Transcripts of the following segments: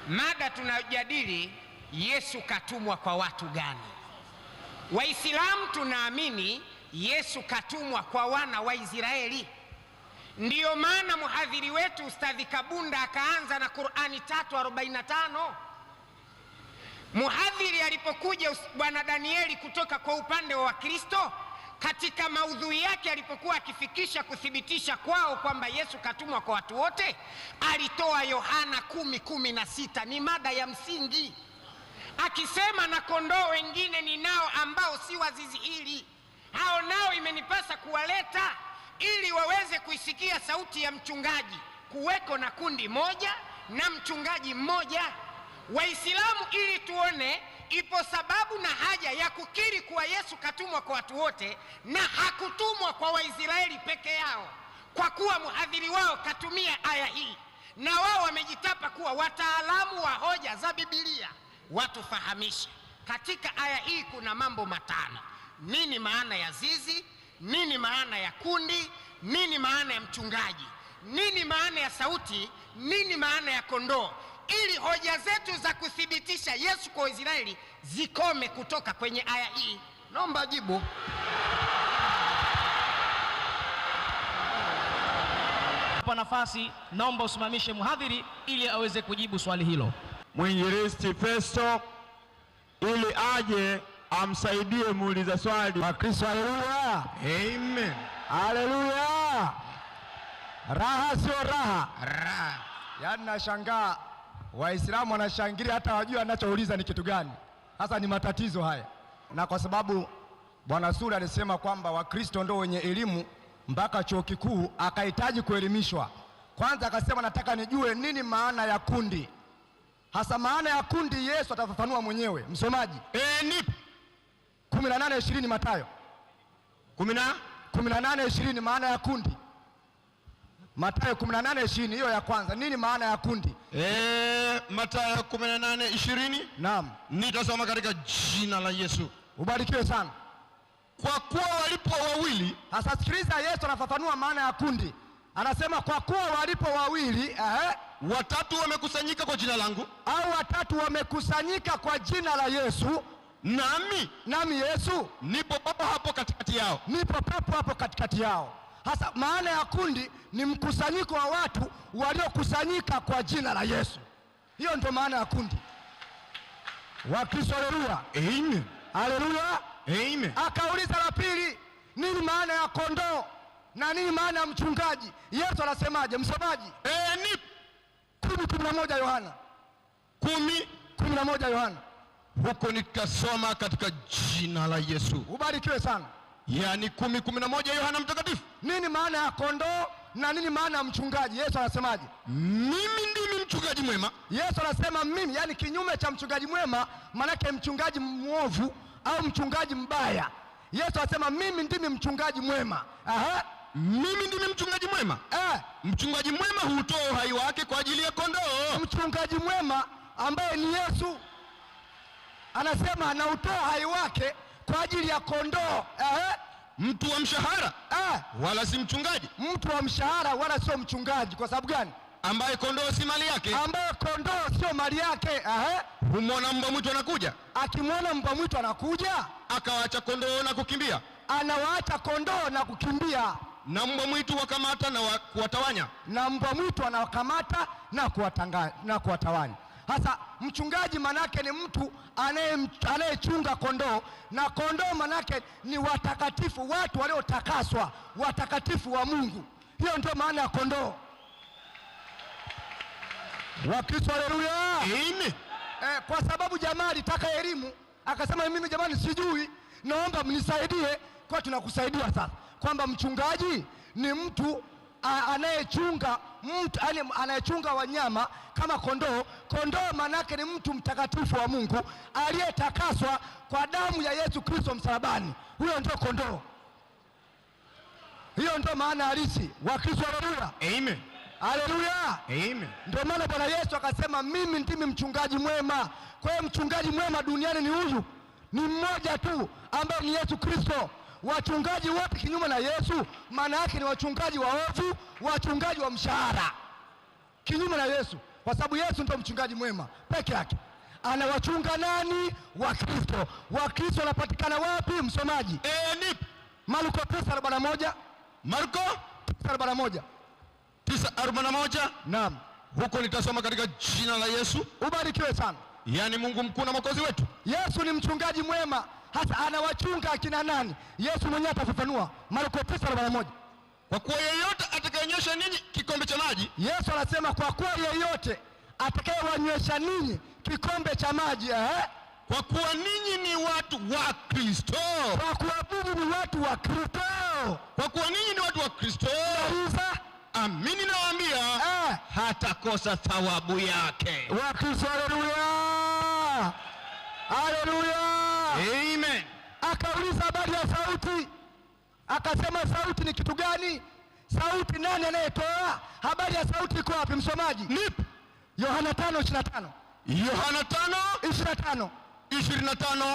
Mada tunajadili, Yesu katumwa kwa watu gani? Waislamu tunaamini Yesu katumwa kwa wana wa Israeli. Ndiyo maana muhadhiri wetu Ustadhi Kabunda akaanza na Qur'ani 3:45. Muhadhiri alipokuja bwana Danieli kutoka kwa upande wa Wakristo, katika maudhui yake alipokuwa akifikisha kuthibitisha kwao kwamba Yesu katumwa kwa watu wote, alitoa Yohana 10:16. Ni mada ya msingi, akisema na kondoo wengine ninao ambao si wa zizi hili, hao nao imenipasa kuwaleta ili waweze kuisikia sauti ya mchungaji. Kuweko na kundi moja na mchungaji mmoja. Waislamu, ili tuone ipo sababu na haja ya kukiri kuwa Yesu katumwa kwa watu wote na hakutumwa kwa Waisraeli peke yao, kwa kuwa muhadhiri wao katumia aya hii na wao wamejitapa kuwa wataalamu wa hoja za Biblia. Watufahamishe katika aya hii kuna mambo matano. Nini maana ya zizi? Nini maana ya kundi? Nini maana ya mchungaji? Nini maana ya sauti? Nini maana ya kondoo? Ili hoja zetu za kuthibitisha Yesu kwa Israeli zikome kutoka kwenye aya hii. Naomba jibu. Kwa nafasi naomba usimamishe muhadhiri ili aweze kujibu swali hilo. Mwinjilisti Festo ili aje amsaidie muuliza swali. Wakristo, haleluya. Amen. Haleluya. Raha sio raha. Raha. Yaani nashangaa Waislamu wanashangilia hata wajua anachouliza ni kitu gani. Sasa ni matatizo haya. Na kwa sababu Bwana Sura alisema kwamba Wakristo ndio wenye elimu mpaka chuo kikuu, akahitaji kuelimishwa. Kwanza akasema nataka nijue nini maana ya kundi. Hasa maana ya kundi Yesu atafafanua mwenyewe. Msomaji. Nipo 18:20 Mathayo. 18:20 maana ya kundi. Mathayo 18:20 hiyo ya kwanza. Nini maana ya kundi? Mathayo 18:20. Naam. Nitasoma katika jina la Yesu. Ubarikiwe sana. Kwa kuwa walipo wawili. Sasa sikiliza, Yesu anafafanua maana ya kundi. Anasema kwa kuwa walipo wawili, watatu wamekusanyika kwa jina langu, au watatu wamekusanyika kwa jina la Yesu, nami Yesu nipo papo hapo katikati yao. Nipo papo hapo katikati yao. Hasa maana ya kundi ni mkusanyiko wa watu waliokusanyika kwa jina la Yesu. Hiyo ndio maana ya kundi. Wakristo, haleluya. Amen. Haleluya. Amen. Akauliza la pili, nini maana ya kondoo na nini maana ya mchungaji? Yesu anasemaje? Msomaji. 10:11 Yohana. 10:11 Yohana. Huko nikasoma katika jina la Yesu. Ubarikiwe sana. Yani 10:11 Yohana Mtakatifu. Nini maana ya kondoo na nini maana ya mchungaji? Yesu anasemaje? Mimi ndimi mchungaji mwema. Yesu anasema mimi, yani kinyume cha mchungaji mwema, manake mchungaji mwovu au mchungaji mbaya. Yesu anasema mimi ndimi mchungaji mwema. Mimi ndimi mchungaji mwema. Mchungaji mwema hutoa uhai wake kwa ajili ya kondoo. Mchungaji mwema ambaye ni Yesu anasema anautoa uhai wake kwa ajili ya kondoo. Mtu wa mshahara wala si mchungaji. Mtu wa mshahara wala sio mchungaji. Kwa sababu gani? Ambaye kondoo si mali yake. Ambaye kondoo sio mali yake. Humwona mbwa mwitu anakuja. Akimwona mbwa mwitu anakuja, akawaacha kondoo na kukimbia. Anawaacha kondoo na kukimbia. Na mbwa mwitu wakamata na kuwatawanya. Na mbwa mwitu anawakamata na kuwatawanya. Hasa mchungaji manake ni mtu anayechunga kondoo, na kondoo manake ni watakatifu, watu waliotakaswa, watakatifu wa Mungu. Hiyo ndio maana ya kondoo. Wakristo, haleluya. Amen. Kwa sababu jamaa alitaka elimu, akasema mimi jamani sijui, naomba mnisaidie. Kwa tunakusaidia sasa kwamba mchungaji ni mtu anayechunga wanyama kama kondoo. Kondoo manake ni mtu mtakatifu wa Mungu aliyetakaswa kwa damu ya Yesu Kristo msalabani. Huyo ndio kondoo. Hiyo ndio maana halisi. Wakristo, haleluya. Amen. Haleluya. Amen. Ndio maana Bwana Yesu akasema mimi ndimi mchungaji mwema. Kwa hiyo mchungaji mwema duniani ni huyu, ni mmoja tu ambaye ni Yesu Kristo. Wachungaji wote kinyume na Yesu maana yake ni wachungaji waovu, wachungaji wa mshahara. Kinyume na Yesu kwa sababu Yesu ndio mchungaji mwema peke yake. Anawachunga nani? Wakristo. Wakristo wanapatikana wapi, msomaji? Nipi? Marko 9:41. Marko 9:41. 9:41. Naam. Huko nitasoma katika jina la Yesu. Ubarikiwe sana. Yaani Mungu mkuu na mwokozi wetu. Yesu ni mchungaji mwema. Hasa anawachunga akina nani? Yesu mwenyewe atafafanua. Marko 9:41. Kwa kuwa yeyote atakayenywesha ninyi kikombe cha maji. Yesu anasema kwa kuwa yeyote atakayewanywesha ninyi kikombe cha maji, kwa kuwa ninyi ni watu wa Kristo. Kwa kuwa ninyi ni watu wa Kristo. Kwa kuwa ninyi ni watu wa Kristo. Amini nawaambia, hatakosa thawabu yake. Wa Kristo, haleluya. Haleluya. Amen. Akauliza habari ya sauti. Akasema sauti ni kitu gani? Sauti nani anayetoa? Habari ya sauti iko wapi, msomaji? Nipi? Yohana 5:25. Yohana 5:25.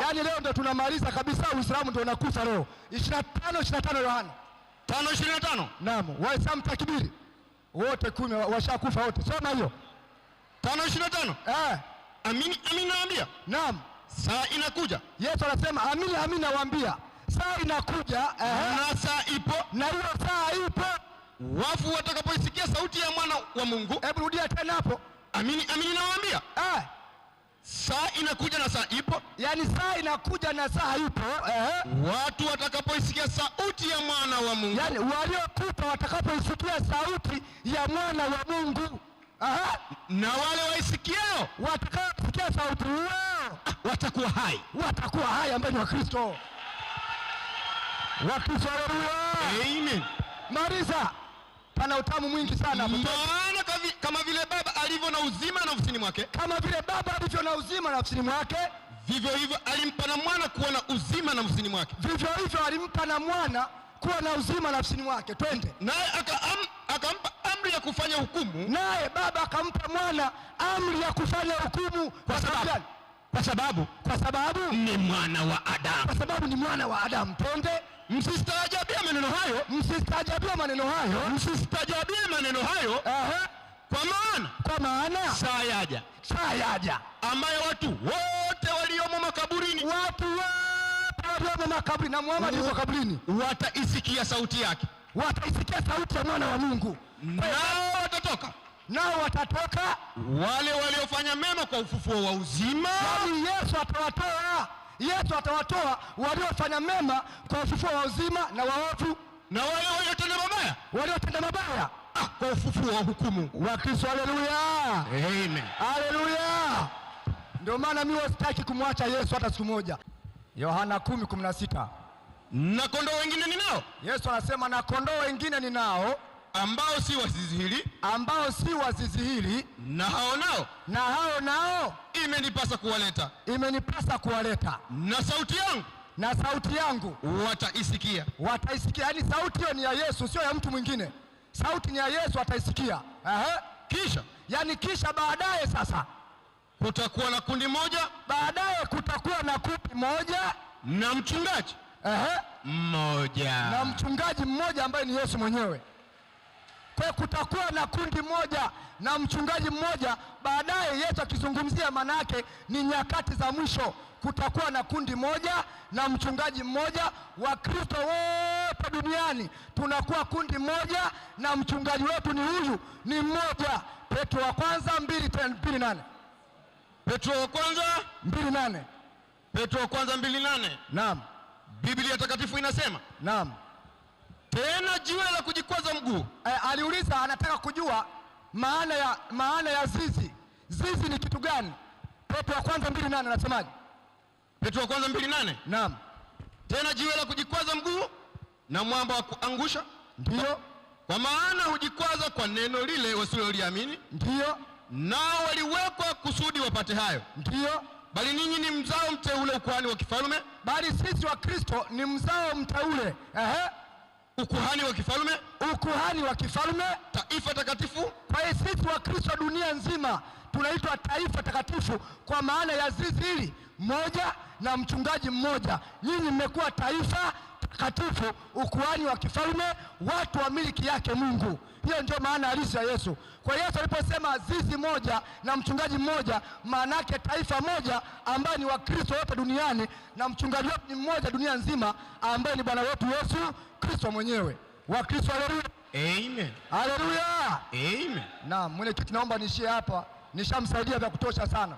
Yaani leo ndo tunamaliza kabisa, Uislamu ndo unakufa leo. 25:25 Yohana 5:25. Naam, Waislamu takbiri. Wote 10 washakufa wote. Soma hiyo. 5:25. Amini nawaambia. Naam. Saa inakuja. Yesu anasema amini nawaambia. Saa inakuja, na saa ipo, na hiyo saa ipo, wafu watakapoisikia sauti ya mwana wa Mungu. Hebu rudia tena hapo. Amini nawaambia. Saa inakuja na saa ipo. Yaani saa inakuja na saa ipo. Watu watakapoisikia sauti ya mwana wa Mungu. Yaani waliokufa watakapoisikia sauti ya mwana wa Mungu. Na wale waisikiao watakaposikia sauti hiyo watakuwa hai. Watakuwa hai ambao ni Wakristo. Wakristo, haleluya. Amen. Mariza. Pana utamu mwingi sana. Maana kama vile Baba alivyo na uzima nafsini mwake. Kama vile Baba alivyo na uzima nafsini mwake. Vivyo hivyo alimpa na mwana kuwa na uzima nafsini mwake. Vivyo hivyo alimpa na mwana kuwa na uzima nafsini mwake. Twende. Naye akampa amri ya kufanya hukumu. Naye Baba akampa mwana amri ya kufanya hukumu. Kwa sababu ni mwana wa Adamu. Kwa sababu ni mwana wa Adamu. Twende. Msistaajabie maneno hayo. Kwa maana saa yaja ambayo watu wote waliomo makaburini. Na Muhammad yuko kaburini. Wataisikia sauti yake. Wataisikia sauti ya mwana wa Mungu. Nao watatoka wale waliofanya mema kwa ufufuo wa uzima. Yaani Yesu atawatoa waliofanya mema kwa ufufuo wa uzima, na waovu na wale waliotenda mabaya kwa ufufuo wa hukumu. Wakristo, haleluya. Amen. Haleluya. Ndio maana mimi sitaki kumwacha Yesu hata siku moja. Yohana 10:16. Na kondoo wengine ninao. Yesu anasema na kondoo wengine ninao ambao si wa zizi hili, na hao nao imenipasa kuwaleta. Na sauti yangu wataisikia. Yaani sauti hiyo ni ya Yesu, sio ya mtu mwingine. Sauti ni ya Yesu, ataisikia. Kisha baadaye sasa kutakuwa na kundi moja. Baadaye kutakuwa na kundi moja na mchungaji mmoja. Na mchungaji mmoja ambaye ni Yesu mwenyewe. Kwa kutakuwa na kundi moja na mchungaji mmoja. Baadaye Yesu akizungumzia, maana yake ni nyakati za mwisho. Kutakuwa na kundi moja na mchungaji mmoja. Wakristo wote duniani tunakuwa kundi moja na mchungaji wetu ni huyu, ni mmoja. Petro wa kwanza 2:8. Petro wa kwanza 2:8. Naam. Biblia takatifu inasema. Naam. Tena jiwe la kujikwaza mguu. Aliuliza, anataka kujua maana ya zizi. Zizi ni kitu gani? Petro wa kwanza 2:8 anasemaje? Petro wa kwanza 2:8. Naam. Tena jiwe la kujikwaza mguu na mwamba wa kuangusha. Ndio. Kwa maana hujikwaza kwa neno lile wasiloliamini. Ndio. Nao waliwekwa kusudi wapate hayo. Ndio. Bali ninyi ni mzao mteule, ukuhani wa kifalme. Bali sisi wa Kristo ni mzao mteule. Ukuhani wa kifalme. Taifa takatifu. Kwa hiyo sisi wa Kristo dunia nzima tunaitwa taifa takatifu kwa maana ya zizi hili moja na mchungaji mmoja. Nyinyi mmekuwa taifa utakatifu, ukuhani wa kifalme, watu wa miliki yake Mungu. Hiyo ndio maana halisi ya Yesu. Kwa Yesu aliposema zizi moja na mchungaji mmoja, maana yake taifa moja ambaye ni Wakristo wote duniani, na mchungaji wetu ni mmoja dunia nzima ambaye ni Bwana wetu Yesu Kristo mwenyewe. Wakristo, haleluya. Amen. Haleluya. Amen. Naam, mwenyekiti, naomba niishie hapa, nishamsaidia vya kutosha sana.